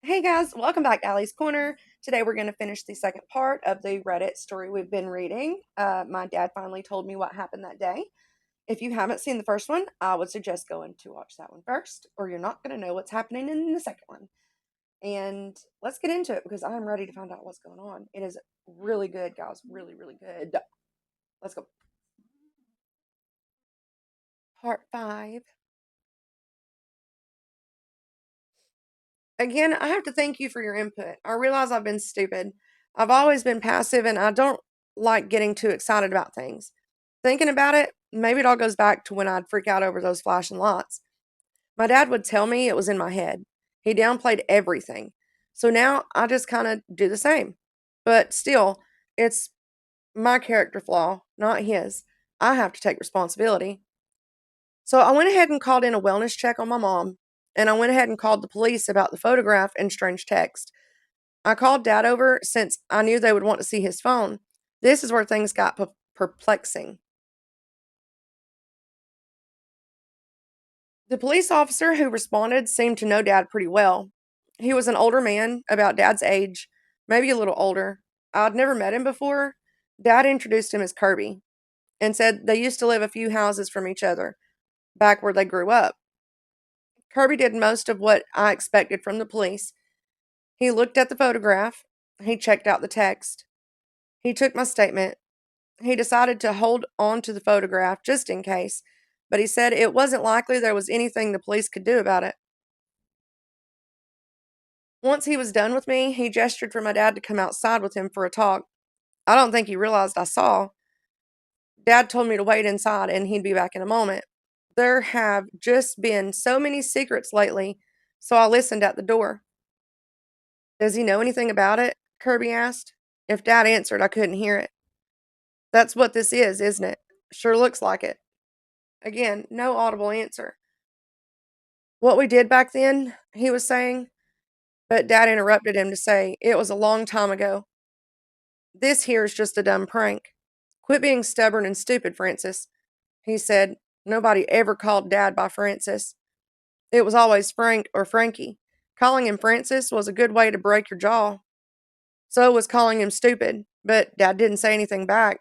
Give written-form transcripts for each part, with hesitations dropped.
Hey guys, welcome back to Allie's Corner. Today we're going to finish the second part of the Reddit story we've been reading. My dad finally told me what happened that day. If you haven't seen the first one, I would suggest going to watch that one first, or you're not going to know what's happening in the second one. And let's get into it because I'm ready to find out what's going on. It is really good, guys. Really, really good. Let's go. Part 5. Again, I have to thank you for your input. I realize I've been stupid. I've always been passive and I don't like getting too excited about things. Thinking about it, maybe it all goes back to when I'd freak out over those flashing lights. My dad would tell me it was in my head. He downplayed everything. So now I just kind of do the same. But still, it's my character flaw, not his. I have to take responsibility. So I went ahead and called in a wellness check on my mom, and I went ahead and called the police about the photograph and strange text. I called dad over since I knew they would want to see his phone. This is where things got perplexing. The police officer who responded seemed to know dad pretty well. He was an older man, about dad's age, maybe a little older. I'd never met him before. Dad introduced him as Kirby and said they used to live a few houses from each other, back where they grew up. Kirby did most of what I expected from the police. He looked at the photograph. He checked out the text. He took my statement. He decided to hold on to the photograph just in case, but he said it wasn't likely there was anything the police could do about it. Once he was done with me, he gestured for my dad to come outside with him for a talk. I don't think he realized I saw. Dad told me to wait inside and he'd be back in a moment. There have just been so many secrets lately, so I listened at the door. Does he know anything about it? Kirby asked. If Dad answered, I couldn't hear it. That's what this is, isn't it? Sure looks like it. Again, no audible answer. What we did back then, he was saying, but Dad interrupted him to say, it was a long time ago. This here's just a dumb prank. Quit being stubborn and stupid, Francis. He said, nobody ever called Dad by Francis. It was always Frank or Frankie. Calling him Francis was a good way to break your jaw. So was calling him stupid, but Dad didn't say anything back.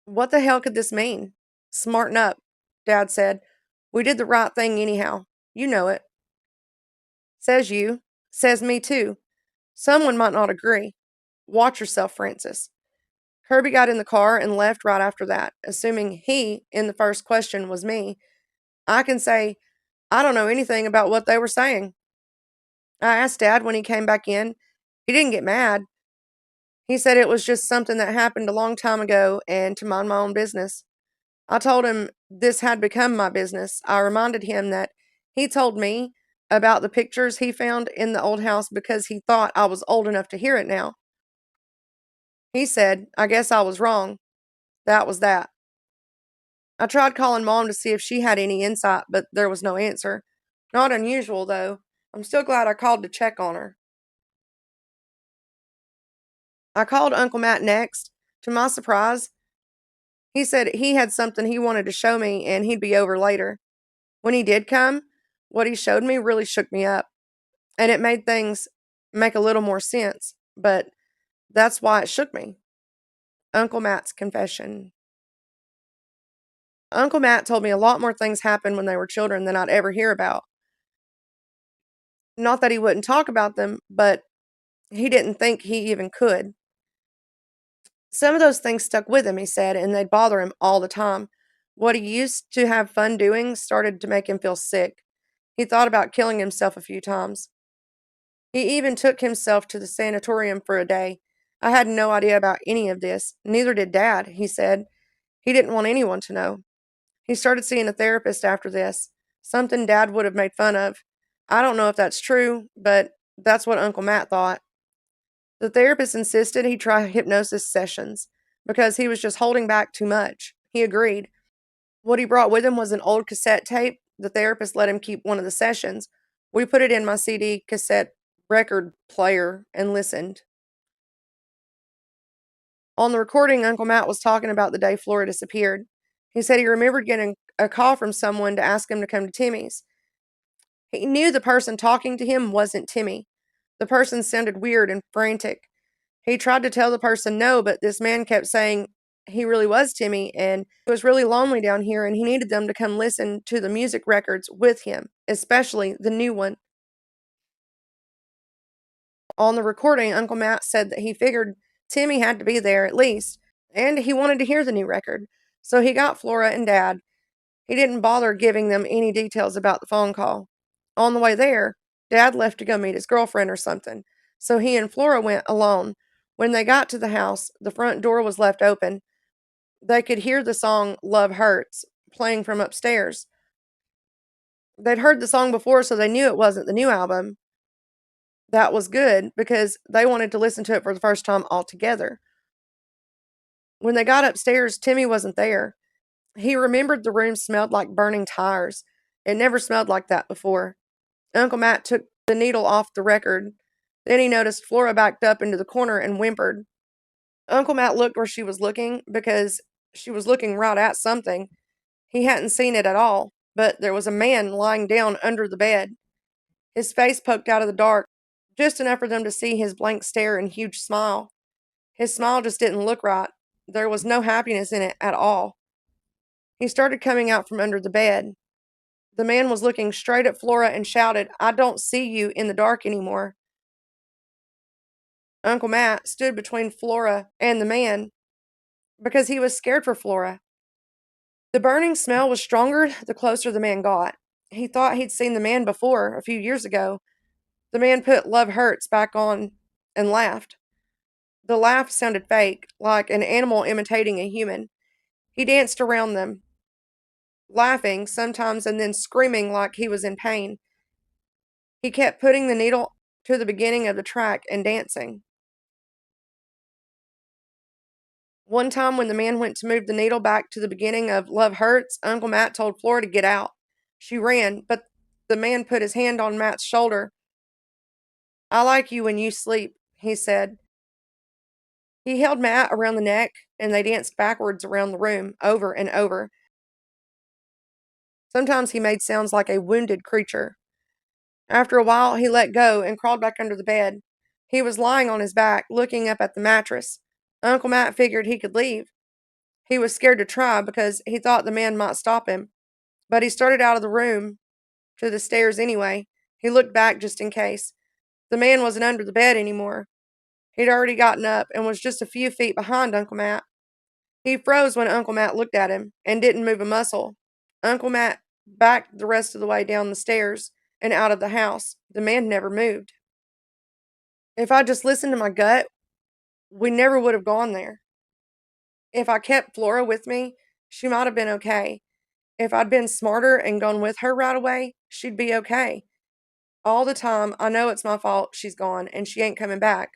What the hell could this mean? Smarten up, Dad said. We did the right thing anyhow. You know it. Says you. Says me too. Someone might not agree. Watch yourself, Francis. Kirby got in the car and left right after that, assuming he, in the first question, was me. I can say, I don't know anything about what they were saying. I asked Dad when he came back in. He didn't get mad. He said it was just something that happened a long time ago and to mind my own business. I told him this had become my business. I reminded him that he told me about the pictures he found in the old house because he thought I was old enough to hear it now. He said, I guess I was wrong. That was that. I tried calling Mom to see if she had any insight, but there was no answer. Not unusual, though. I'm still glad I called to check on her. I called Uncle Matt next. To my surprise, he said he had something he wanted to show me and he'd be over later. When he did come, what he showed me really shook me up, and it made things make a little more sense, but that's why it shook me. Uncle Matt's confession. Uncle Matt told me a lot more things happened when they were children than I'd ever hear about. Not that he wouldn't talk about them, but he didn't think he even could. Some of those things stuck with him, he said, and they'd bother him all the time. What he used to have fun doing started to make him feel sick. He thought about killing himself a few times. He even took himself to the sanatorium for a day. I had no idea about any of this. Neither did Dad, he said. He didn't want anyone to know. He started seeing a therapist after this, something Dad would have made fun of. I don't know if that's true, but that's what Uncle Matt thought. The therapist insisted he try hypnosis sessions because he was just holding back too much. He agreed. What he brought with him was an old cassette tape. The therapist let him keep one of the sessions. We put it in my CD cassette record player and listened. On the recording, Uncle Matt was talking about the day Flora disappeared. He said he remembered getting a call from someone to ask him to come to Timmy's. He knew the person talking to him wasn't Timmy. The person sounded weird and frantic. He tried to tell the person no, but this man kept saying he really was Timmy and he was really lonely down here and he needed them to come listen to the music records with him, especially the new one. On the recording, Uncle Matt said that he figured Timmy had to be there at least, and he wanted to hear the new record. So he got Flora and Dad. He didn't bother giving them any details about the phone call. On the way there, Dad left to go meet his girlfriend or something, so he and Flora went alone. When they got to the house, the front door was left open. They could hear the song Love Hurts playing from upstairs. They'd heard the song before, so they knew it wasn't the new album. That was good because they wanted to listen to it for the first time all together. When they got upstairs, Timmy wasn't there. He remembered the room smelled like burning tires. It never smelled like that before. Uncle Matt took the needle off the record. Then he noticed Flora backed up into the corner and whimpered. Uncle Matt looked where she was looking because she was looking right at something. He hadn't seen it at all, but there was a man lying down under the bed. His face poked out of the dark, just enough for them to see his blank stare and huge smile. His smile just didn't look right. There was no happiness in it at all. He started coming out from under the bed. The man was looking straight at Flora and shouted, "I don't see you in the dark anymore." Uncle Matt stood between Flora and the man because he was scared for Flora. The burning smell was stronger the closer the man got. He thought he'd seen the man before, a few years ago. The man put Love Hurts back on and laughed. The laugh sounded fake, like an animal imitating a human. He danced around them, laughing sometimes and then screaming like he was in pain. He kept putting the needle to the beginning of the track and dancing. One time when the man went to move the needle back to the beginning of Love Hurts, Uncle Matt told Flora to get out. She ran, but the man put his hand on Matt's shoulder. "I like you when you sleep," he said. He held Matt around the neck, and they danced backwards around the room, over and over. Sometimes he made sounds like a wounded creature. After a while, he let go and crawled back under the bed. He was lying on his back, looking up at the mattress. Uncle Matt figured he could leave. He was scared to try because he thought the man might stop him. But he started out of the room to the stairs anyway. He looked back just in case. The man wasn't under the bed anymore. He'd already gotten up and was just a few feet behind Uncle Matt. He froze when Uncle Matt looked at him and didn't move a muscle. Uncle Matt backed the rest of the way down the stairs and out of the house. The man never moved. If I just listened to my gut, we never would have gone there. If I kept Flora with me, she might have been okay. If I'd been smarter and gone with her right away, she'd be okay. All the time, I know it's my fault she's gone and she ain't coming back.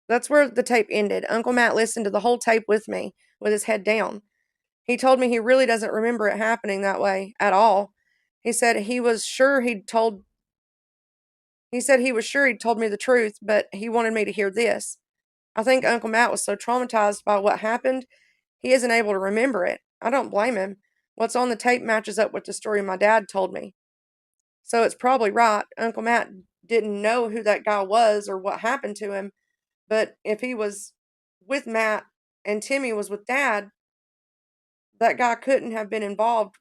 That's where the tape ended. Uncle Matt listened to the whole tape with me, with his head down. He told me he really doesn't remember it happening that way at all. He said he was sure he'd told me the truth, but he wanted me to hear this. I think Uncle Matt was so traumatized by what happened, he isn't able to remember it. I don't blame him. What's on the tape matches up with the story my dad told me. So it's probably right. Uncle Matt didn't know who that guy was or what happened to him, but if he was with Matt and Timmy was with Dad, that guy couldn't have been involved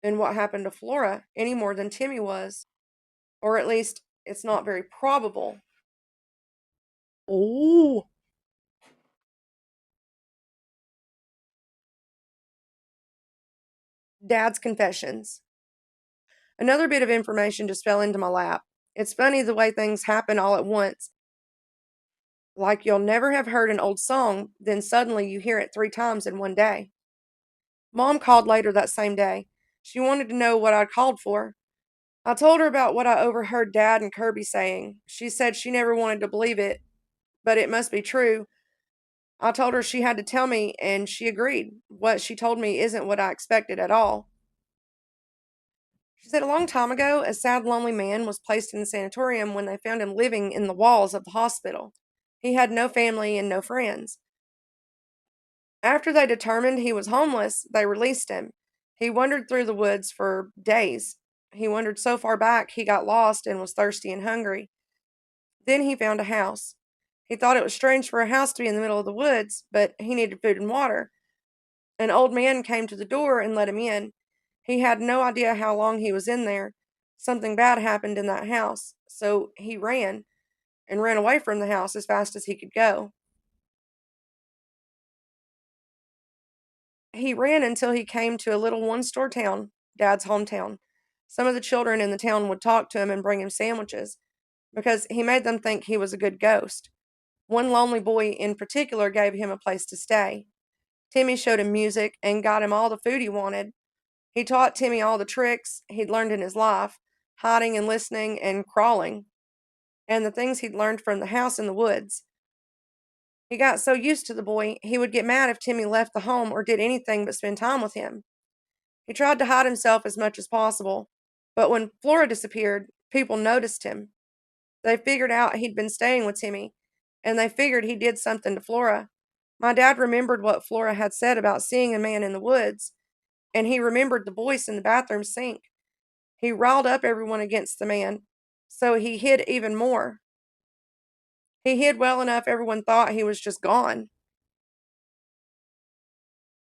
in what happened to Flora any more than Timmy was. Or at least it's not very probable. Oh. Dad's confessions. Another bit of information just fell into my lap. It's funny the way things happen all at once. Like you'll never have heard an old song, then suddenly you hear it 3 times in one day. Mom called later that same day. She wanted to know what I'd called for. I told her about what I overheard Dad and Kirby saying. She said she never wanted to believe it, but it must be true. I told her she had to tell me, and she agreed. What she told me isn't what I expected at all. She said a long time ago, a sad, lonely man was placed in the sanatorium when they found him living in the walls of the hospital. He had no family and no friends. After they determined he was homeless, they released him. He wandered through the woods for days. He wandered so far back he got lost and was thirsty and hungry. Then he found a house. He thought it was strange for a house to be in the middle of the woods, but he needed food and water. An old man came to the door and let him in. He had no idea how long he was in there. Something bad happened in that house, so he ran away from the house as fast as he could go. He ran until he came to a little one-store town, Dad's hometown. Some of the children in the town would talk to him and bring him sandwiches because he made them think he was a good ghost. One lonely boy in particular gave him a place to stay. Timmy showed him music and got him all the food he wanted. He taught Timmy all the tricks he'd learned in his life, hiding and listening and crawling, and the things he'd learned from the house in the woods. He got so used to the boy, he would get mad if Timmy left the home or did anything but spend time with him. He tried to hide himself as much as possible, but when Flora disappeared, people noticed him. They figured out he'd been staying with Timmy, and they figured he did something to Flora. My dad remembered what Flora had said about seeing a man in the woods, and he remembered the voice in the bathroom sink. He riled up everyone against the man, so he hid even more. He hid well enough everyone thought he was just gone.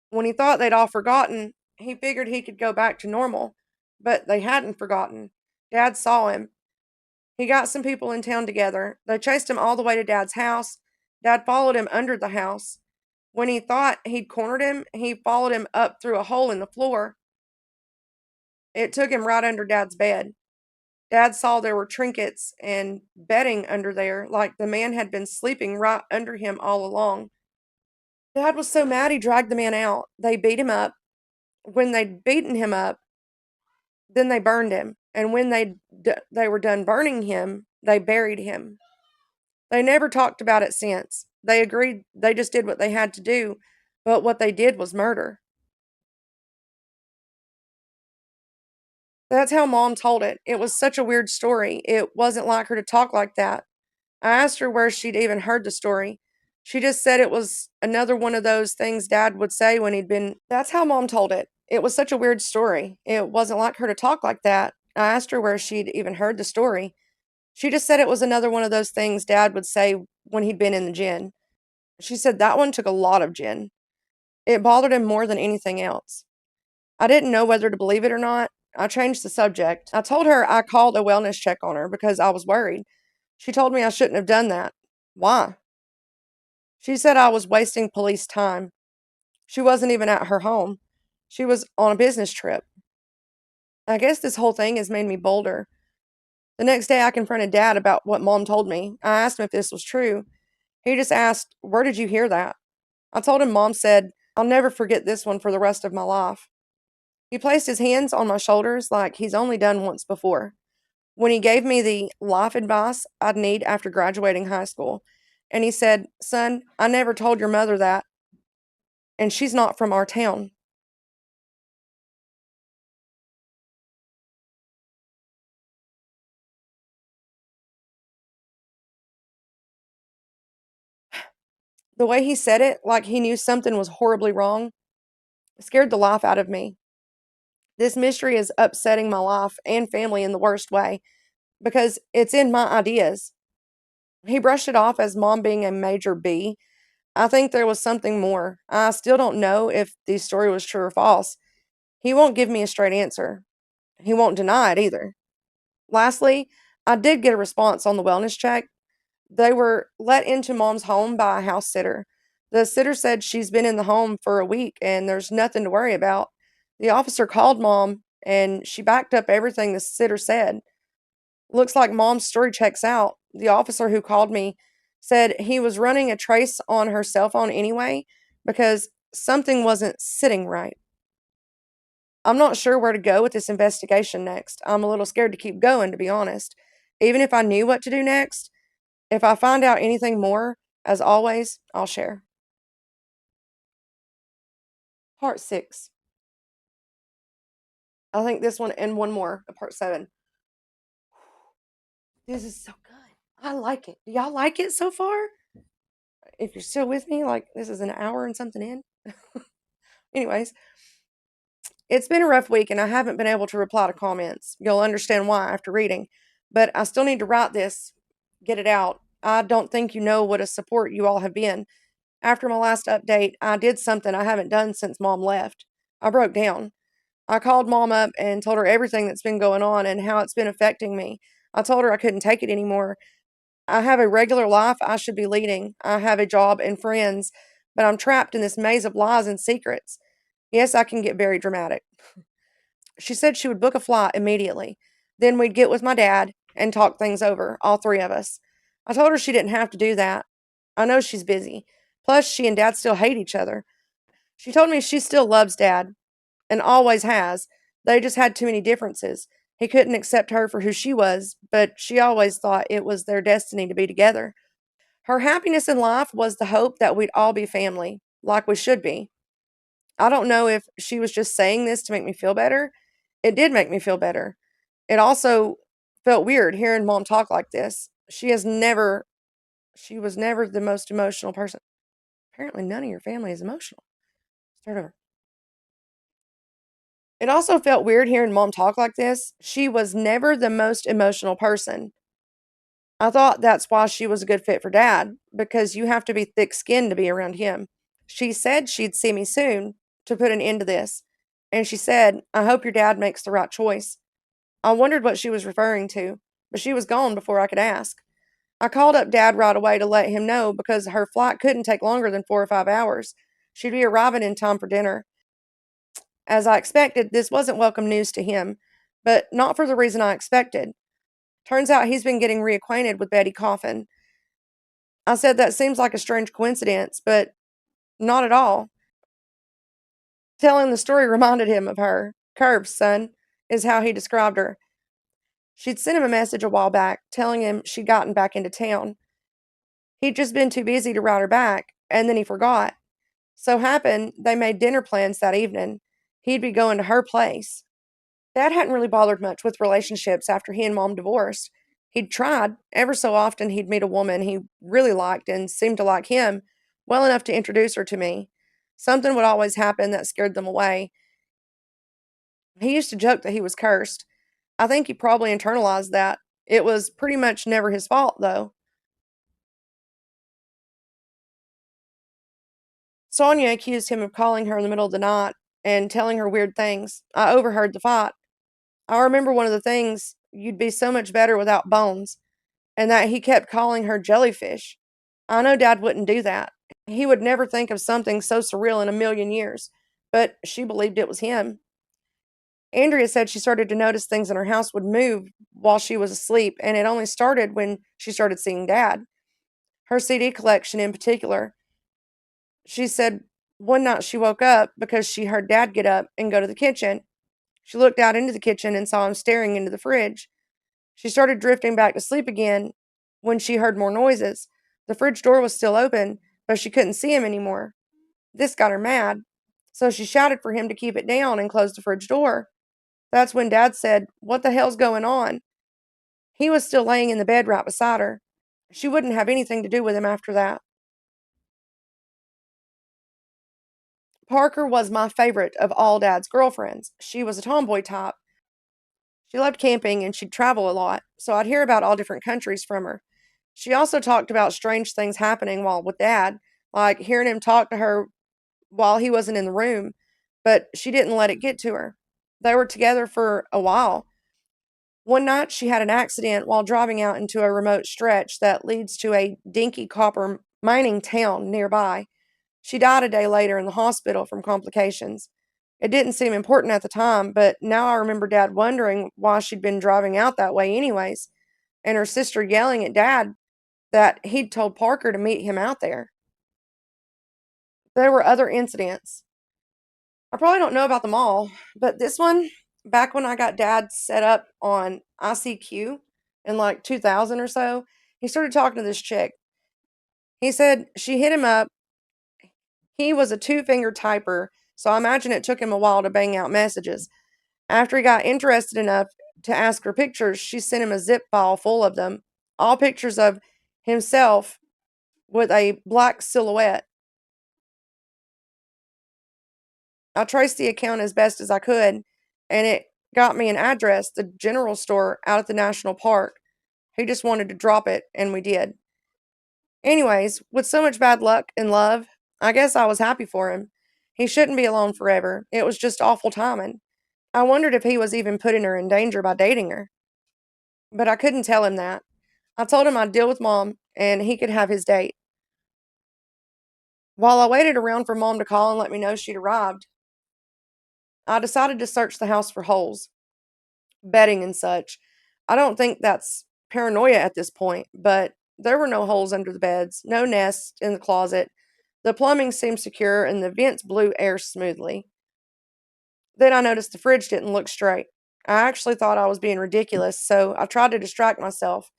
When he thought they'd all forgotten, he figured he could go back to normal, but they hadn't forgotten. Dad saw him. He got some people in town together. They chased him all the way to Dad's house. Dad followed him under the house. When he thought he'd cornered him, he followed him up through a hole in the floor. It took him right under Dad's bed. Dad saw there were trinkets and bedding under there, like the man had been sleeping right under him all along. Dad was so mad he dragged the man out. They beat him up. When they'd beaten him up, then they burned him. And when they were done burning him, they buried him. They never talked about it since. They agreed they just did what they had to do, but what they did was murder. That's how Mom told it. It was such a weird story. It wasn't like her to talk like that. I asked her where she'd even heard the story. She just said it was another one of those things Dad would say when he'd been. That's how Mom told it. It was such a weird story. It wasn't like her to talk like that. I asked her where she'd even heard the story. She just said it was another one of those things Dad would say when he'd been in the gin. She said that one took a lot of gin. It bothered him more than anything else. I didn't know whether to believe it or not. I changed the subject. I told her I called a wellness check on her because I was worried. She told me I shouldn't have done that. Why? She said I was wasting police time. She wasn't even at her home. She was on a business trip. I guess this whole thing has made me bolder. The next day I confronted Dad about what Mom told me. I asked him if this was true. He just asked, "Where did you hear that?" I told him Mom said, "I'll never forget this one for the rest of my life." He placed his hands on my shoulders like he's only done once before, when he gave me the life advice I'd need after graduating high school. And he said, "Son, I never told your mother that, and she's not from our town." The way he said it, like he knew something was horribly wrong, scared the life out of me. This mystery is upsetting my life and family in the worst way because it's in my ideas. He brushed it off as Mom being a major B. I think there was something more. I still don't know if the story was true or false. He won't give me a straight answer. He won't deny it either. Lastly, I did get a response on the wellness check. They were let into Mom's home by a house sitter. The sitter said she's been in the home for a week and there's nothing to worry about. The officer called Mom and she backed up everything the sitter said. Looks like Mom's story checks out. The officer who called me said he was running a trace on her cell phone anyway because something wasn't sitting right. I'm not sure where to go with this investigation next. I'm a little scared to keep going, to be honest. Even if I knew what to do next, if I find out anything more, as always, I'll share. Part 6. I think this one and one more, part 7. This is so good. I like it. Do y'all like it so far? If you're still with me, like this is an hour and something in. Anyways, It's been a rough week and I haven't been able to reply to comments. You'll understand why after reading. But I still need to write this, get it out. I don't think you know what a support you all have been. After my last update, I did something I haven't done since Mom left. I broke down. I called Mom up and told her everything that's been going on and how it's been affecting me. I told her I couldn't take it anymore. I have a regular life I should be leading. I have a job and friends, but I'm trapped in this maze of lies and secrets. Yes, I can get very dramatic. She said she would book a flight immediately. Then we'd get with my dad and talk things over, all three of us. I told her she didn't have to do that. I know she's busy. Plus, she and dad still hate each other. She told me she still loves dad and always has. They just had too many differences. He couldn't accept her for who she was, but she always thought it was their destiny to be together. Her happiness in life was the hope that we'd all be family, like we should be. I don't know if she was just saying this to make me feel better. It did make me feel better. It also felt weird hearing Mom talk like this. She was never the most emotional person. Apparently, none of your family is emotional. Start over. It also felt weird hearing Mom talk like this. She was never the most emotional person. I thought that's why she was a good fit for dad, because you have to be thick skinned to be around him. She said she'd see me soon to put an end to this. And she said, I hope your dad makes the right choice. I wondered what she was referring to, but she was gone before I could ask. I called up Dad right away to let him know because her flight couldn't take longer than 4 or 5 hours. She'd be arriving in time for dinner. As I expected, this wasn't welcome news to him, but not for the reason I expected. Turns out he's been getting reacquainted with Betty Coffin. I said that seems like a strange coincidence, but not at all. Telling the story reminded him of her. Curbs, son, is how he described her. She'd sent him a message a while back telling him she'd gotten back into town. He'd just been too busy to write her back, and then he forgot. So happened they made dinner plans that evening. He'd be going to her place. Dad hadn't really bothered much with relationships after he and Mom divorced. He'd tried. Ever so often he'd meet a woman he really liked and seemed to like him well enough to introduce her to me. Something would always happen that scared them away. He used to joke that he was cursed. I think he probably internalized that. It was pretty much never his fault, though. Sonia accused him of calling her in the middle of the night and telling her weird things. I overheard the fight. I remember one of the things, you'd be so much better without bones, and that he kept calling her jellyfish. I know Dad wouldn't do that. He would never think of something so surreal in a million years, but she believed it was him. Andrea said she started to notice things in her house would move while she was asleep, and it only started when she started seeing Dad. Her CD collection in particular. She said one night she woke up because she heard Dad get up and go to the kitchen. She looked out into the kitchen and saw him staring into the fridge. She started drifting back to sleep again when she heard more noises. The fridge door was still open, but she couldn't see him anymore. This got her mad, so she shouted for him to keep it down and close the fridge door. That's when Dad said, What the hell's going on? He was still laying in the bed right beside her. She wouldn't have anything to do with him after that. Parker was my favorite of all Dad's girlfriends. She was a tomboy type. She loved camping and she'd travel a lot, so I'd hear about all different countries from her. She also talked about strange things happening while with Dad, like hearing him talk to her while he wasn't in the room, but she didn't let it get to her. They were together for a while. One night she had an accident while driving out into a remote stretch that leads to a dinky copper mining town nearby. She died a day later in the hospital from complications. It didn't seem important at the time, but now I remember Dad wondering why she'd been driving out that way anyways, and her sister yelling at Dad that he'd told Parker to meet him out there. There were other incidents. I probably don't know about them all, but this one, back when I got Dad set up on ICQ in like 2000 or so, he started talking to this chick. He said she hit him up. He was a two-finger typer, so I imagine it took him a while to bang out messages. After he got interested enough to ask her pictures, she sent him a zip file full of them, all pictures of himself with a black silhouette. I traced the account as best as I could, and it got me an address, the general store out at the national park. He just wanted to drop it, and we did. Anyways, with so much bad luck and love, I guess I was happy for him. He shouldn't be alone forever. It was just awful timing. I wondered if he was even putting her in danger by dating her. But I couldn't tell him that. I told him I'd deal with Mom, and he could have his date. While I waited around for Mom to call and let me know she'd arrived, I decided to search the house for holes, bedding and such. I don't think that's paranoia at this point, but there were no holes under the beds, no nests in the closet. The plumbing seemed secure and the vents blew air smoothly. Then I noticed the fridge didn't look straight. I actually thought I was being ridiculous, so I tried to distract myself.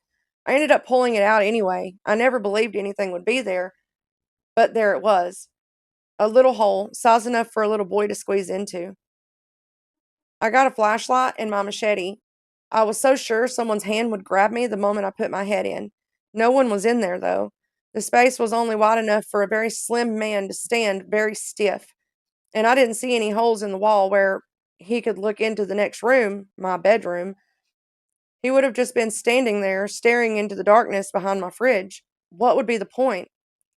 I ended up pulling it out anyway. I never believed anything would be there, but there it was. A little hole, size enough for a little boy to squeeze into. I got a flashlight and my machete. I was so sure someone's hand would grab me the moment I put my head in. No one was in there, though. The space was only wide enough for a very slim man to stand very stiff, and I didn't see any holes in the wall where he could look into the next room, my bedroom. He would have just been standing there, staring into the darkness behind my fridge. What would be the point?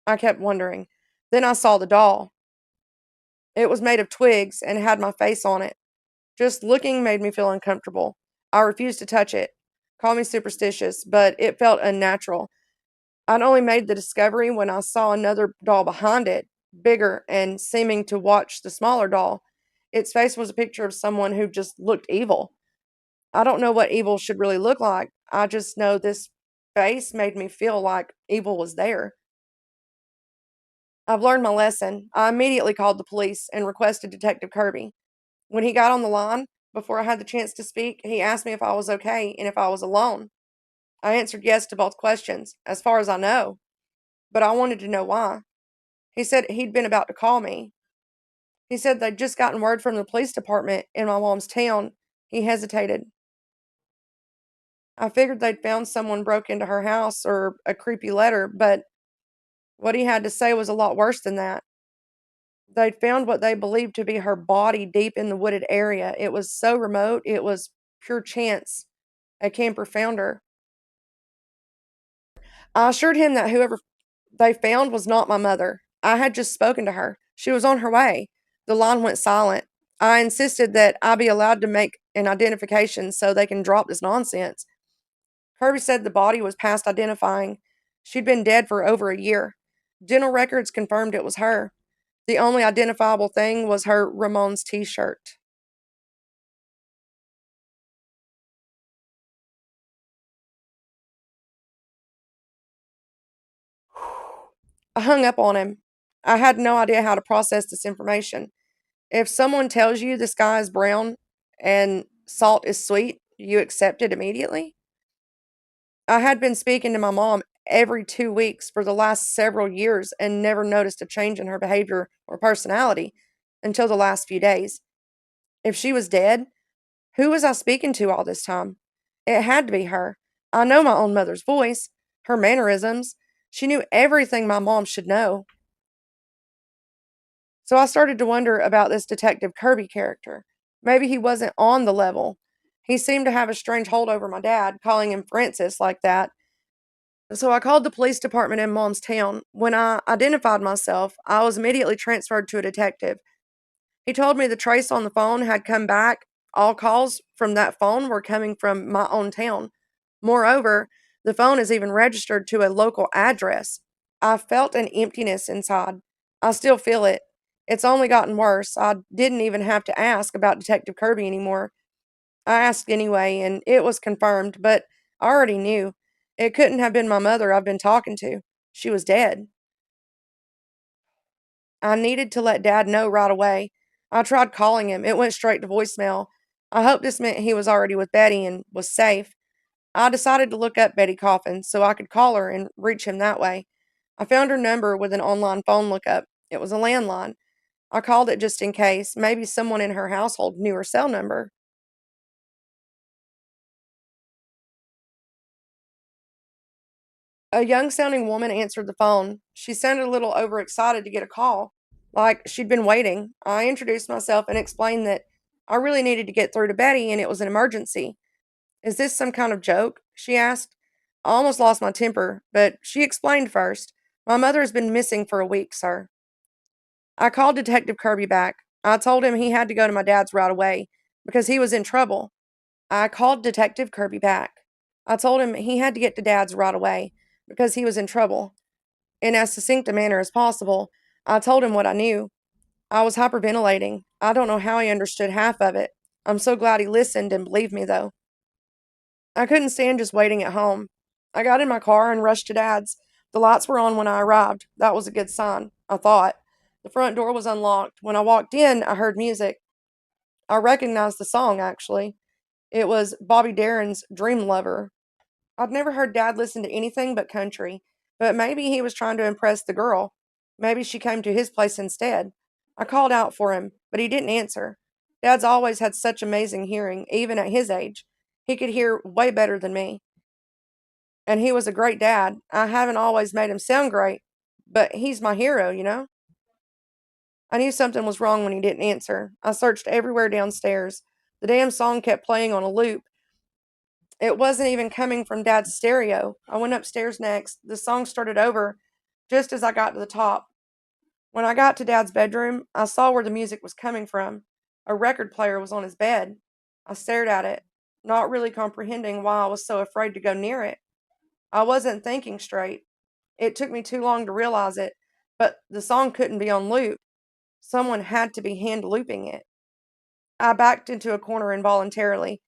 I kept wondering. Then I saw the doll. It was made of twigs and had my face on it. Just looking made me feel uncomfortable. I refused to touch it. Call me superstitious, but it felt unnatural. I'd only made the discovery when I saw another doll behind it, bigger and seeming to watch the smaller doll. Its face was a picture of someone who just looked evil. I don't know what evil should really look like. I just know this face made me feel like evil was there. I've learned my lesson. I immediately called the police and requested Detective Kirby. When he got on the line, before I had the chance to speak, he asked me if I was okay and if I was alone. I answered yes to both questions, as far as I know, but I wanted to know why. He said he'd been about to call me. He said they'd just gotten word from the police department in my mom's town. He hesitated. I figured they'd found someone broke into her house or a creepy letter, but what he had to say was a lot worse than that. They'd found what they believed to be her body deep in the wooded area. It was so remote, it was pure chance. A camper found her. I assured him that whoever they found was not my mother. I had just spoken to her. She was on her way. The line went silent. I insisted that I be allowed to make an identification so they can drop this nonsense. Kirby said the body was past identifying. She'd been dead for over a year. Dental records confirmed it was her. The only identifiable thing was her Ramones t shirt. I hung up on him. I had no idea how to process this information. If someone tells you the sky is brown and salt is sweet, you accept it immediately? I had been speaking to my mom every 2 weeks for the last several years and never noticed a change in her behavior or personality until the last few days. If she was dead, who was I speaking to all this time? It had to be her. I know my own mother's voice, her mannerisms. She knew everything my mom should know. So I started to wonder about this Detective Kirby character. Maybe he wasn't on the level. He seemed to have a strange hold over my dad, calling him Francis like that. So I called the police department in Mom's town. When I identified myself, I was immediately transferred to a detective. He told me the trace on the phone had come back. All calls from that phone were coming from my own town. Moreover, the phone is even registered to a local address. I felt an emptiness inside. I still feel it. It's only gotten worse. I didn't even have to ask about Detective Kirby anymore. I asked anyway, and it was confirmed, but I already knew. It couldn't have been my mother I've been talking to. She was dead. I needed to let Dad know right away. I tried calling him. It went straight to voicemail. I hoped this meant he was already with Betty and was safe. I decided to look up Betty Coffin so I could call her and reach him that way. I found her number with an online phone lookup. It was a landline. I called it just in case. Maybe someone in her household knew her cell number. A young sounding woman answered the phone. She sounded a little overexcited to get a call, like she'd been waiting. I introduced myself and explained that I really needed to get through to Betty and it was an emergency. Is this some kind of joke? She asked. I almost lost my temper, but she explained first. My mother has been missing for a week, sir. I called Detective Kirby back. I told him he had to go to my dad's right away because he was in trouble. I called Detective Kirby back. I told him he had to get to dad's right away because he was in trouble. In as succinct a manner as possible, I told him what I knew. I was hyperventilating. I don't know how he understood half of it. I'm so glad he listened and believed me, though. I couldn't stand just waiting at home. I got in my car and rushed to Dad's. The lights were on when I arrived. That was a good sign, I thought. The front door was unlocked. When I walked in, I heard music. I recognized the song, actually. It was Bobby Darin's Dream Lover. I'd never heard Dad listen to anything but country, but maybe he was trying to impress the girl. Maybe she came to his place instead. I called out for him, but he didn't answer. Dad's always had such amazing hearing, even at his age. He could hear way better than me. And he was a great dad. I haven't always made him sound great, but he's my hero, you know? I knew something was wrong when he didn't answer. I searched everywhere downstairs. The damn song kept playing on a loop. It wasn't even coming from Dad's stereo. I went upstairs next. The song started over just as I got to the top. When I got to Dad's bedroom, I saw where the music was coming from. A record player was on his bed. I stared at it, not really comprehending why I was so afraid to go near it. I wasn't thinking straight. It took me too long to realize it, but the song couldn't be on loop. Someone had to be hand looping it. I backed into a corner involuntarily.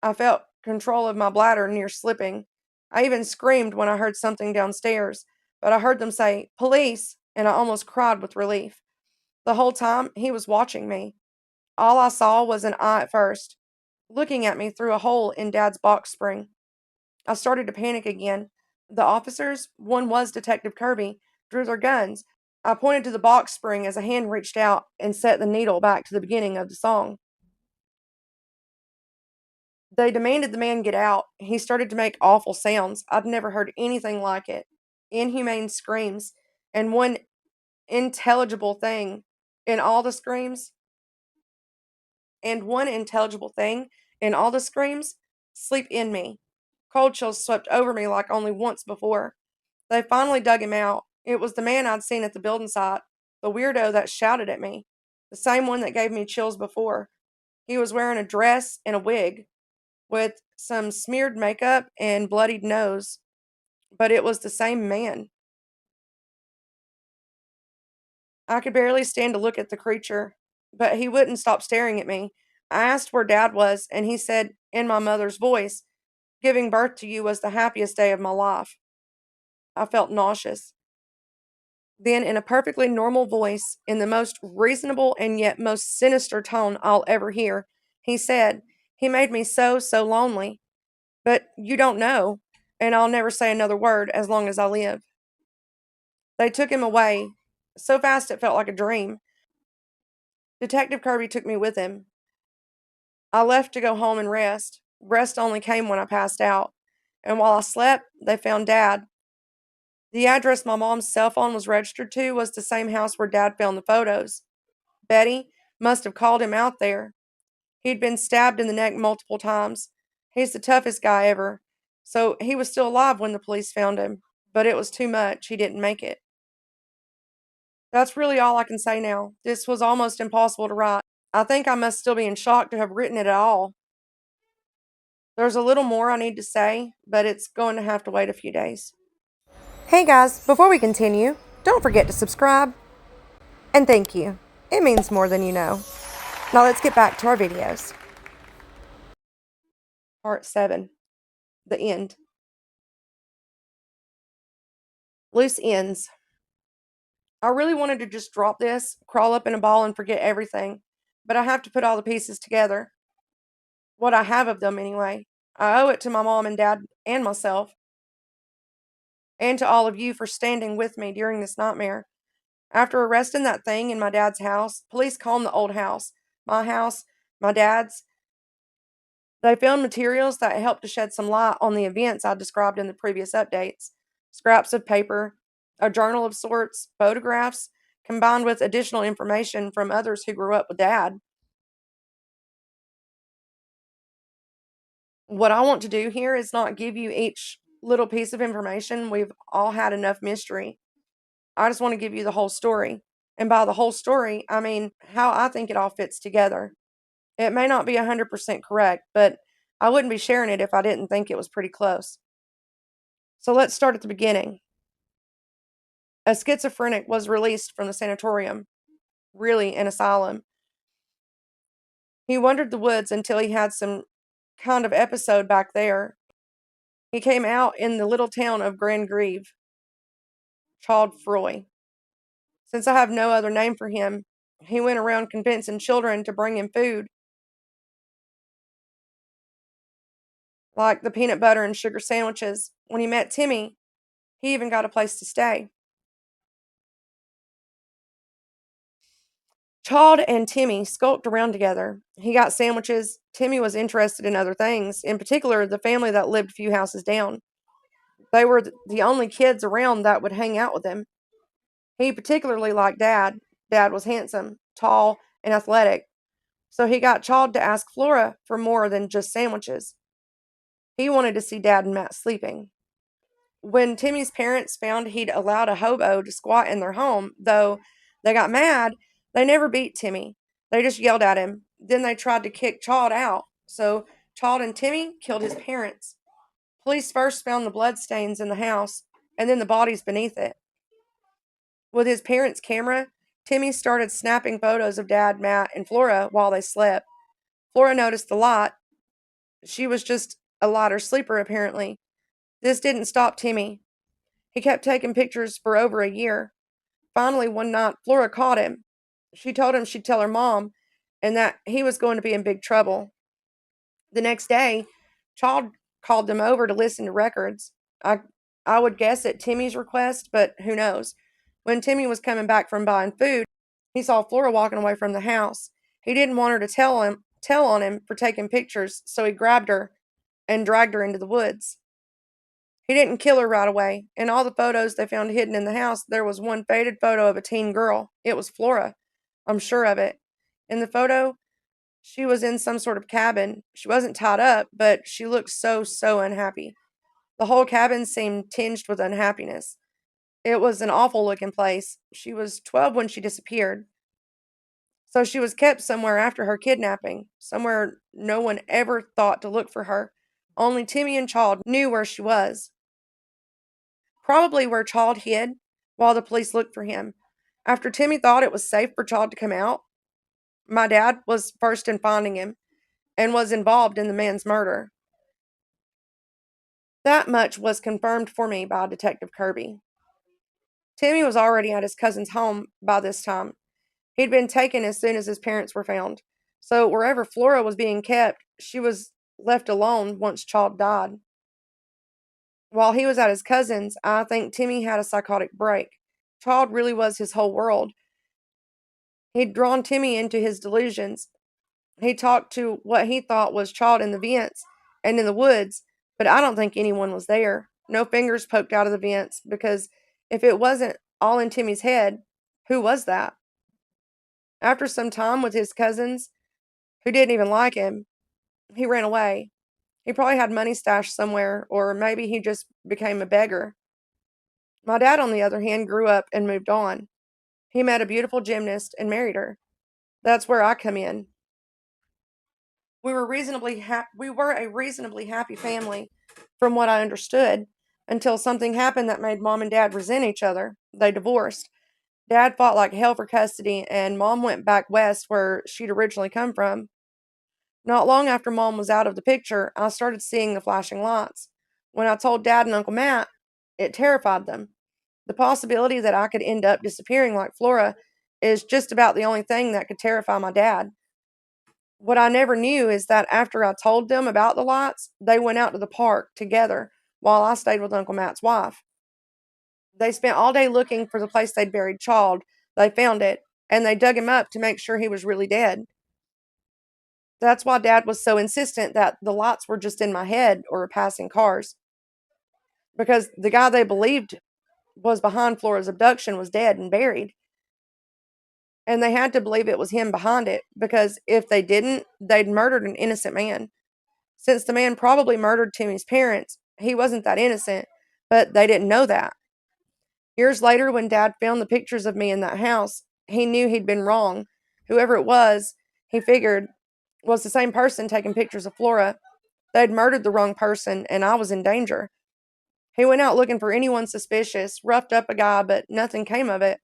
I felt control of my bladder near slipping. I even screamed when I heard something downstairs, but I heard them say, "Police!" and I almost cried with relief. The whole time, he was watching me. All I saw was an eye at first, looking at me through a hole in Dad's box spring. I started to panic again. The officers, one was Detective Kirby, drew their guns. I pointed to the box spring as a hand reached out and set the needle back to the beginning of the song. They demanded the man get out. He started to make awful sounds. I'd never heard anything like it. Inhumane screams, and one intelligible thing in all the screams, and one intelligible thing in all the screams, sleep in me. Cold chills swept over me like only once before. They finally dug him out. It was the man I'd seen at the building site, the weirdo that shouted at me, the same one that gave me chills before. He was wearing a dress and a wig, with some smeared makeup and bloodied nose, but it was the same man. I could barely stand to look at the creature, but he wouldn't stop staring at me. I asked where Dad was, and he said, in my mother's voice, "Giving birth to you was the happiest day of my life." I felt nauseous. Then, in a perfectly normal voice, in the most reasonable and yet most sinister tone I'll ever hear, he said, "He made me so, so lonely. But you don't know, and I'll never say another word as long as I live." They took him away, so fast it felt like a dream. Detective Kirby took me with him. I left to go home and rest. Rest only came when I passed out. And while I slept, they found Dad. The address my mom's cell phone was registered to was the same house where Dad found the photos. Betty must have called him out there. He'd been stabbed in the neck multiple times. He's the toughest guy ever. So he was still alive when the police found him. But it was too much. He didn't make it. That's really all I can say now. This was almost impossible to write. I think I must still be in shock to have written it at all. There's a little more I need to say, but it's going to have to wait a few days. Hey guys, before we continue, don't forget to subscribe. And thank you. It means more than you know. Now let's get back to our videos. Part 7. The End. Loose ends. I really wanted to just drop this, crawl up in a ball, and forget everything. But I have to put all the pieces together. What I have of them, anyway. I owe it to my mom and dad and myself, and to all of you for standing with me during this nightmare. After arresting that thing in my dad's house, police combed the old house, my dad's. They found materials that helped to shed some light on the events I described in the previous updates. Scraps of paper, a journal of sorts, photographs, combined with additional information from others who grew up with Dad. What I want to do here is not give you each little piece of information. We've all had enough mystery. I just want to give you the whole story. And by the whole story, I mean how I think it all fits together. It may not be 100% correct, but I wouldn't be sharing it if I didn't think it was pretty close. So let's start at the beginning. A schizophrenic was released from the sanatorium, really an asylum. He wandered the woods until he had some kind of episode back there. He came out in the little town of Grand Greve, Chald Froy. Since I have no other name for him, he went around convincing children to bring him food, like the peanut butter and sugar sandwiches. When he met Timmy, he even got a place to stay. Chald and Timmy skulked around together. He got sandwiches. Timmy was interested in other things, in particular, the family that lived a few houses down. They were the only kids around that would hang out with him. He particularly liked Dad. Dad was handsome, tall, and athletic, so he got Chald to ask Flora for more than just sandwiches. He wanted to see Dad and Matt sleeping. When Timmy's parents found he'd allowed a hobo to squat in their home, though they got mad, they never beat Timmy. They just yelled at him. Then they tried to kick Chald out, so Chald and Timmy killed his parents. Police first found the bloodstains in the house, and then the bodies beneath it. With his parents' camera, Timmy started snapping photos of Dad, Matt, and Flora while they slept. Flora noticed the lot. She was just a lighter sleeper, apparently. This didn't stop Timmy. He kept taking pictures for over a year. Finally, one night, Flora caught him. She told him she'd tell her mom and that he was going to be in big trouble. The next day, Chald called them over to listen to records. I would guess at Timmy's request, but who knows. When Timmy was coming back from buying food, he saw Flora walking away from the house. He didn't want her to tell on him for taking pictures, so he grabbed her and dragged her into the woods. He didn't kill her right away. In all the photos they found hidden in the house, there was one faded photo of a teen girl. It was Flora. I'm sure of it. In the photo, she was in some sort of cabin. She wasn't tied up, but she looked so unhappy. The whole cabin seemed tinged with unhappiness. It was an awful looking place. She was 12 when she disappeared. So she was kept somewhere after her kidnapping, somewhere no one ever thought to look for her. Only Timmy and Chald knew where she was. Probably where Chald hid while the police looked for him. After Timmy thought it was safe for Chald to come out, my dad was first in finding him and was involved in the man's murder. That much was confirmed for me by Detective Kirby. Timmy was already at his cousin's home by this time. He'd been taken as soon as his parents were found. So wherever Flora was being kept, she was left alone once Chald died. While he was at his cousin's, I think Timmy had a psychotic break. Chald really was his whole world. He'd drawn Timmy into his delusions. He talked to what he thought was Chald in the vents and in the woods, but I don't think anyone was there. No fingers poked out of the vents, because if it wasn't all in Timmy's head, who was that? After some time with his cousins, who didn't even like him, he ran away. He probably had money stashed somewhere, or maybe he just became a beggar. My dad, on the other hand, grew up and moved on. He met a beautiful gymnast and married her. That's where I come in. We were a reasonably happy family, from what I understood, until something happened that made Mom and Dad resent each other. They divorced. Dad fought like hell for custody, and Mom went back west where she'd originally come from. Not long after Mom was out of the picture, I started seeing the flashing lights. When I told Dad and Uncle Matt, it terrified them. The possibility that I could end up disappearing like Flora is just about the only thing that could terrify my dad. What I never knew is that after I told them about the lights, they went out to the park together while I stayed with Uncle Matt's wife. They spent all day looking for the place they'd buried Chald. They found it, and they dug him up to make sure he was really dead. That's why Dad was so insistent that the lights were just in my head or passing cars. Because the guy they believed was behind Flora's abduction was dead and buried. And they had to believe it was him behind it, because if they didn't, they'd murdered an innocent man. Since the man probably murdered Timmy's parents, he wasn't that innocent, but they didn't know that. Years later, when Dad found the pictures of me in that house, he knew he'd been wrong. Whoever it was, he figured, was the same person taking pictures of Flora. They'd murdered the wrong person, and I was in danger. He went out looking for anyone suspicious, roughed up a guy, but nothing came of it.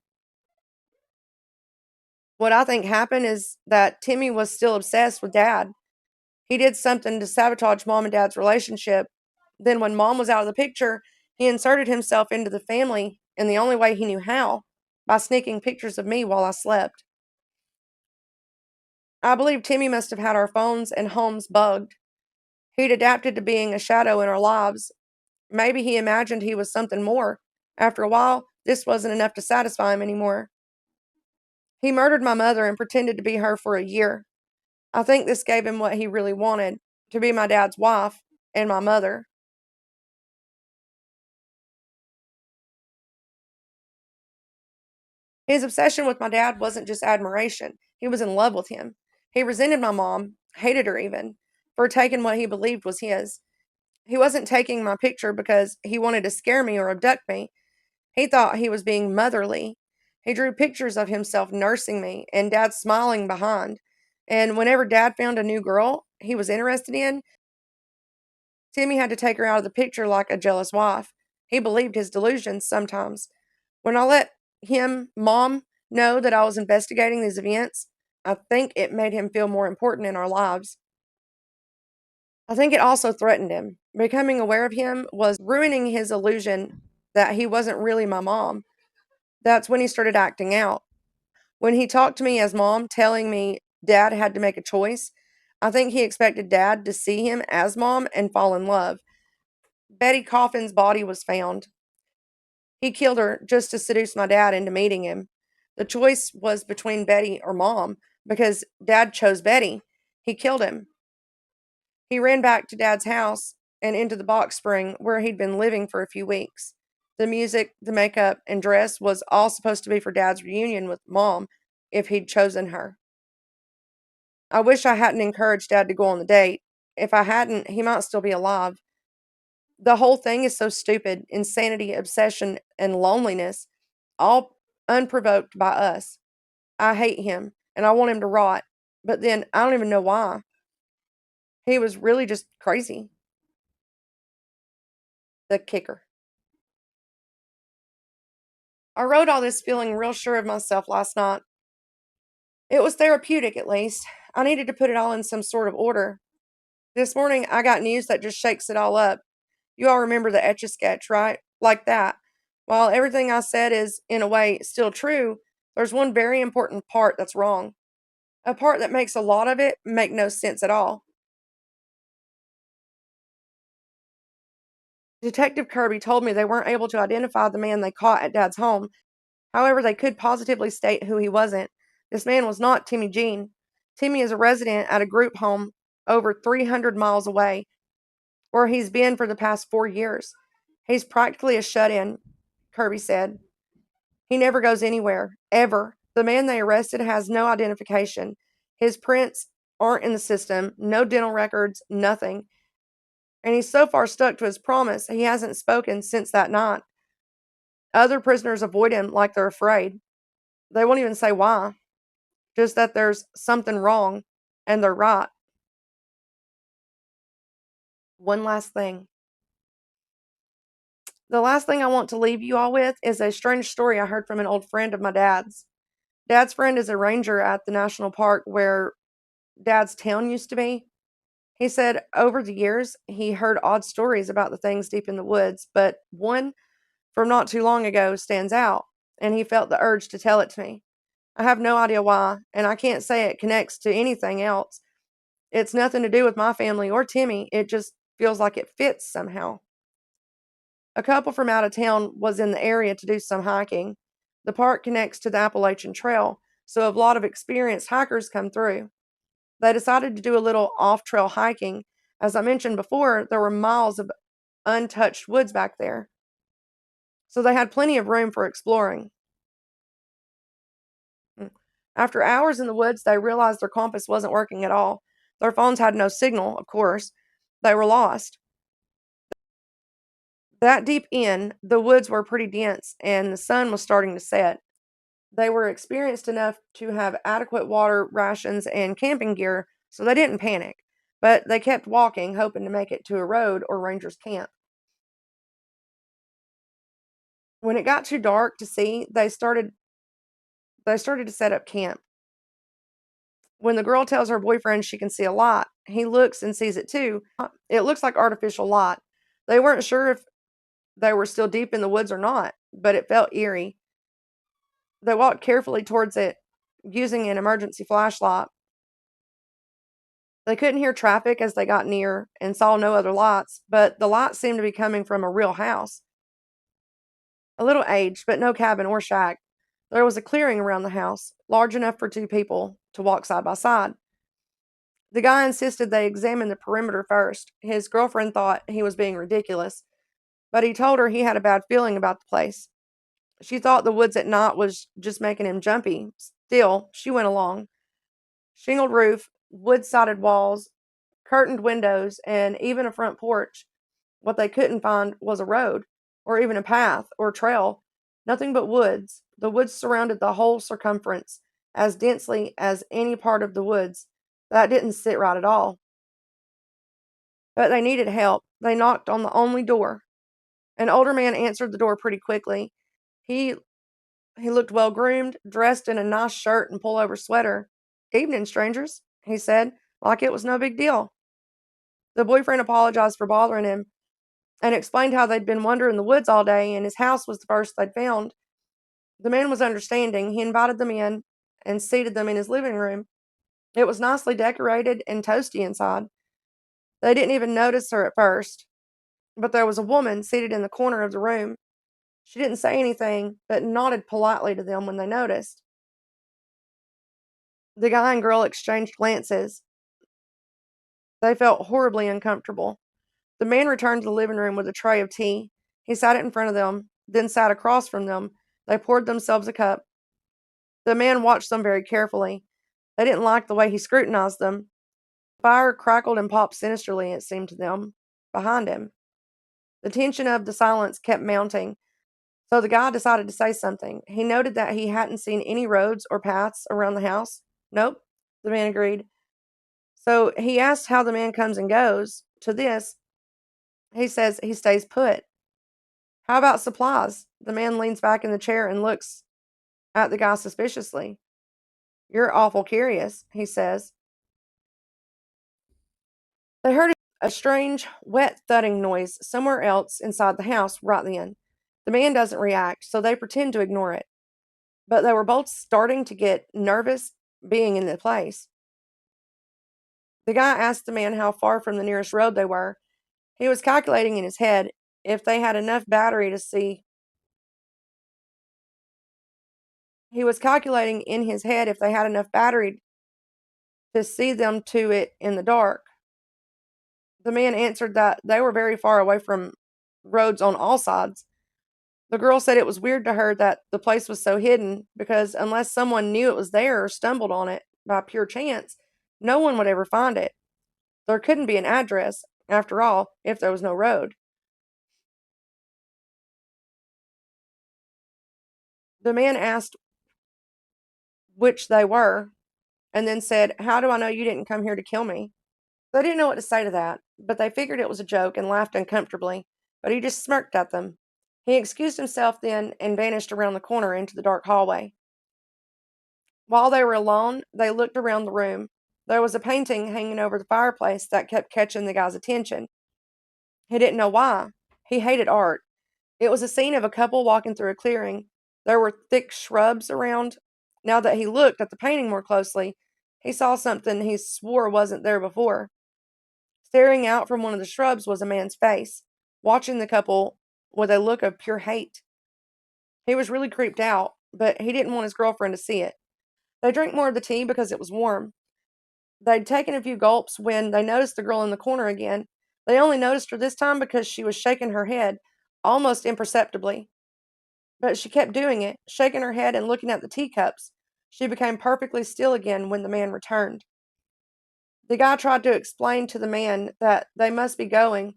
What I think happened is that Timmy was still obsessed with Dad. He did something to sabotage Mom and Dad's relationship. Then, when Mom was out of the picture, he inserted himself into the family in the only way he knew how, by sneaking pictures of me while I slept. I believe Timmy must have had our phones and homes bugged. He'd adapted to being a shadow in our lives. Maybe he imagined he was something more. After a while, this wasn't enough to satisfy him anymore. He murdered my mother and pretended to be her for a year. I think this gave him what he really wanted, to be my dad's wife and my mother. His obsession with my dad wasn't just admiration, he was in love with him. He resented my mom, hated her even, for taking what he believed was his. He wasn't taking my picture because he wanted to scare me or abduct me. He thought he was being motherly. He drew pictures of himself nursing me and Dad smiling behind. And whenever Dad found a new girl he was interested in, Timmy had to take her out of the picture like a jealous wife. He believed his delusions sometimes. When I let Mom, know that I was investigating these events, I think it made him feel more important in our lives. I think it also threatened him. Becoming aware of him was ruining his illusion that he wasn't really my mom. That's when he started acting out. When he talked to me as Mom, telling me Dad had to make a choice, I think he expected Dad to see him as Mom and fall in love. Betty Coffin's body was found. He killed her just to seduce my dad into meeting him. The choice was between Betty or Mom, because Dad chose Betty. He killed him. He ran back to Dad's house and into the box spring where he'd been living for a few weeks. The music, the makeup, and dress was all supposed to be for Dad's reunion with Mom if he'd chosen her. I wish I hadn't encouraged Dad to go on the date. If I hadn't, he might still be alive. The whole thing is so stupid: insanity, obsession, and loneliness, all unprovoked by us. I hate him and I want him to rot, but then I don't even know why. He was really just crazy. The kicker. I wrote all this feeling real sure of myself last night. It was therapeutic, at least. I needed to put it all in some sort of order. This morning, I got news that just shakes it all up. You all remember the Etch a Sketch, right? Like that. While everything I said is, in a way, still true, there's one very important part that's wrong. A part that makes a lot of it make no sense at all. Detective Kirby told me they weren't able to identify the man they caught at Dad's home. However, they could positively state who he wasn't. This man was not Timmy Jean. Timmy is a resident at a group home over 300 miles away, where he's been for the past 4 years. He's practically a shut in, Kirby said. He never goes anywhere, ever. The man they arrested has no identification. His prints aren't in the system, no dental records, nothing. And he's so far stuck to his promise, he hasn't spoken since that night. Other prisoners avoid him like they're afraid. They won't even say why, just that there's something wrong, and they're right. One last thing. The last thing I want to leave you all with is a strange story I heard from an old friend of my dad's. Dad's friend is a ranger at the national park where Dad's town used to be. He said over the years he heard odd stories about the things deep in the woods, but one from not too long ago stands out, and he felt the urge to tell it to me. I have no idea why, and I can't say it connects to anything else. It's nothing to do with my family or Timmy, it just feels like it fits somehow. A couple from out of town was in the area to do some hiking. The park connects to the Appalachian Trail, so a lot of experienced hikers come through. They decided to do a little off trail hiking. As I mentioned before, there were miles of untouched woods back there, so they had plenty of room for exploring. After hours in the woods, they realized their compass wasn't working at all. Their phones had no signal, of course. They were lost. That deep in, the woods were pretty dense and the sun was starting to set. They were experienced enough to have adequate water rations and camping gear, so they didn't panic. But they kept walking, hoping to make it to a road or ranger's camp. When it got too dark to see, they started to set up camp. When the girl tells her boyfriend she can see a light, he looks and sees it too. It looks like artificial light. They weren't sure if they were still deep in the woods or not, but it felt eerie. They walked carefully towards it, using an emergency flashlight. They couldn't hear traffic as they got near and saw no other lights, but the lights seemed to be coming from a real house. A little aged, but no cabin or shack. There was a clearing around the house, large enough for two people to walk side by side. The guy insisted they examine the perimeter first. His girlfriend thought he was being ridiculous, but he told her he had a bad feeling about the place. She thought the woods at night was just making him jumpy. Still, she went along. Shingled roof, wood sided walls, curtained windows, and even a front porch. What they couldn't find was a road, or even a path, or trail. Nothing but woods. The woods surrounded the whole circumference, as densely as any part of the woods. That didn't sit right at all. But they needed help. They knocked on the only door. An older man answered the door pretty quickly. He he looked well groomed, dressed in a nice shirt and pullover sweater. "Evening, strangers," he said, like it was no big deal. The boyfriend apologized for bothering him and explained how they'd been wandering the woods all day and his house was the first they'd found. The man was understanding. He invited them in and seated them in his living room. It was nicely decorated and toasty inside. They didn't even notice her at first, but there was a woman seated in the corner of the room. She didn't say anything, but nodded politely to them when they noticed. The guy and girl exchanged glances. They felt horribly uncomfortable. The man returned to the living room with a tray of tea. He sat it in front of them, then sat across from them. They poured themselves a cup. The man watched them very carefully. They didn't like the way he scrutinized them. The fire crackled and popped sinisterly, it seemed to them, behind him. The tension of the silence kept mounting, so the guy decided to say something. He noted that he hadn't seen any roads or paths around the house. "Nope," the man agreed. So he asked how the man comes and goes. To this, he says he stays put. "How about supplies?" The man leans back in the chair and looks at the guy suspiciously. "You're awful curious," he says. They heard a strange, wet thudding noise somewhere else inside the house right then. The man doesn't react, so they pretend to ignore it. But they were both starting to get nervous being in the place. The guy asked the man how far from the nearest road they were. He was calculating in his head if they had enough battery to see. He was calculating in his head if they had enough battery to see them to it in the dark. The man answered that they were very far away from roads on all sides. The girl said it was weird to her that the place was so hidden because unless someone knew it was there or stumbled on it by pure chance, no one would ever find it. There couldn't be an address, after all, if there was no road. The man asked which they were and then said, "How do I know you didn't come here to kill me?" They didn't know what to say to that, but they figured it was a joke and laughed uncomfortably. But he just smirked at them. He excused himself then and vanished around the corner into the dark hallway. While they were alone, they looked around the room. There was a painting hanging over the fireplace that kept catching the guy's attention. He didn't know why. He hated art. It was a scene of a couple walking through a clearing. There were thick shrubs around. Now that he looked at the painting more closely, he saw something he swore wasn't there before. Staring out from one of the shrubs was a man's face, watching the couple with a look of pure hate. He was really creeped out, but he didn't want his girlfriend to see it. They drank more of the tea because it was warm. They'd taken a few gulps when they noticed the girl in the corner again. They only noticed her this time because she was shaking her head, almost imperceptibly. But she kept doing it, shaking her head and looking at the teacups. She became perfectly still again when the man returned. The guy tried to explain to the man that they must be going.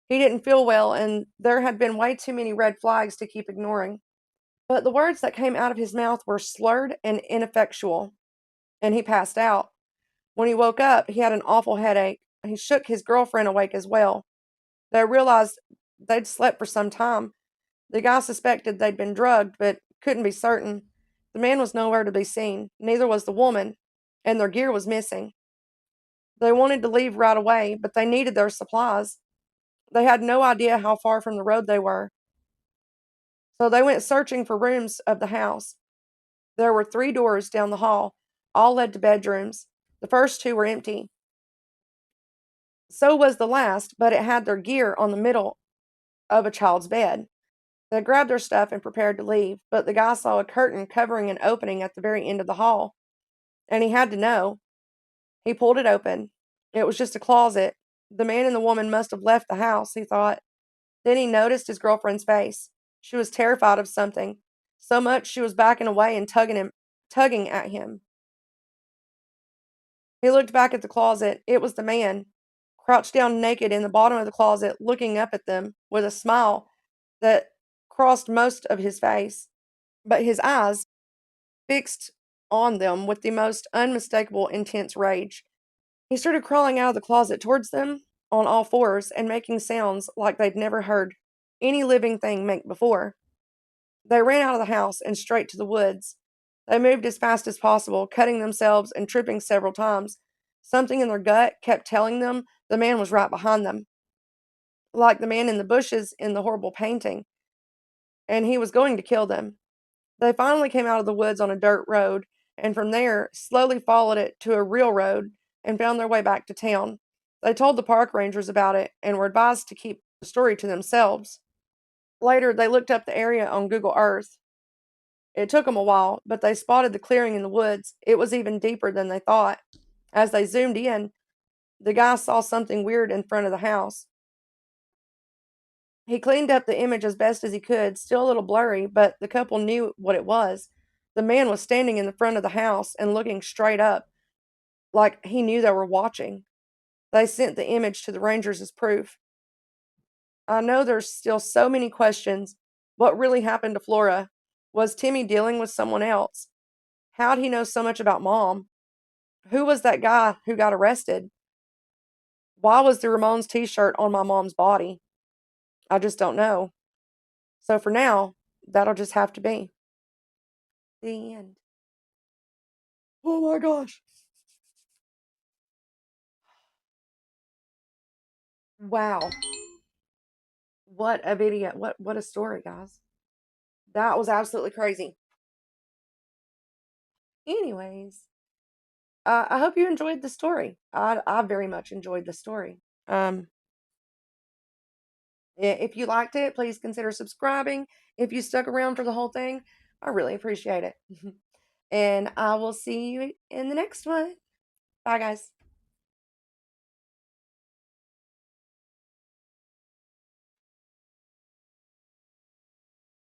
He didn't feel well, and there had been way too many red flags to keep ignoring. But the words that came out of his mouth were slurred and ineffectual, and he passed out. When he woke up, he had an awful headache. He shook his girlfriend awake as well. They realized they'd slept for some time. The guy suspected they'd been drugged, but couldn't be certain. The man was nowhere to be seen, neither was the woman, and their gear was missing. They wanted to leave right away, but they needed their supplies. They had no idea how far from the road they were, so they went searching for rooms of the house. There were 3 doors down the hall, all led to bedrooms. The first 2 were empty. So was the last, but it had their gear on the middle of a child's bed. They grabbed their stuff and prepared to leave, but the guy saw a curtain covering an opening at the very end of the hall, and he had to know. He pulled it open. It was just a closet. The man and the woman must have left the house, he thought. Then he noticed his girlfriend's face. She was terrified of something, so much she was backing away and tugging at him. He looked back at the closet. It was the man, crouched down naked in the bottom of the closet, looking up at them with a smile that crossed most of his face, but his eyes fixed on them with the most unmistakable intense rage. He started crawling out of the closet towards them on all fours and making sounds like they'd never heard any living thing make before. They ran out of the house and straight to the woods. They moved as fast as possible, cutting themselves and tripping several times. Something in their gut kept telling them the man was right behind them, like the man in the bushes in the horrible painting, and he was going to kill them. They finally came out of the woods on a dirt road, and from there slowly followed it to a real road and found their way back to town. They told the park rangers about it and were advised to keep the story to themselves. Later, they looked up the area on Google Earth. It took them a while, but they spotted the clearing in the woods. It was even deeper than they thought. As they zoomed in, the guy saw something weird in front of the house. He cleaned up the image as best as he could, still a little blurry, but the couple knew what it was. The man was standing in the front of the house and looking straight up, like he knew they were watching. They sent the image to the Rangers as proof. I know there's still so many questions. What really happened to Flora? Was Timmy dealing with someone else? How'd he know so much about Mom? Who was that guy who got arrested? Why was the Ramones t shirt on my mom's body? I just don't know. So for now, that'll just have to be the end. Oh my gosh. Wow. What a video. What a story, guys. That was absolutely crazy. Anyways, I hope you enjoyed the story. I very much enjoyed the story. Um, if you liked it, please consider subscribing. If you stuck around for the whole thing, I really appreciate it. And I will see you in the next one. Bye, guys.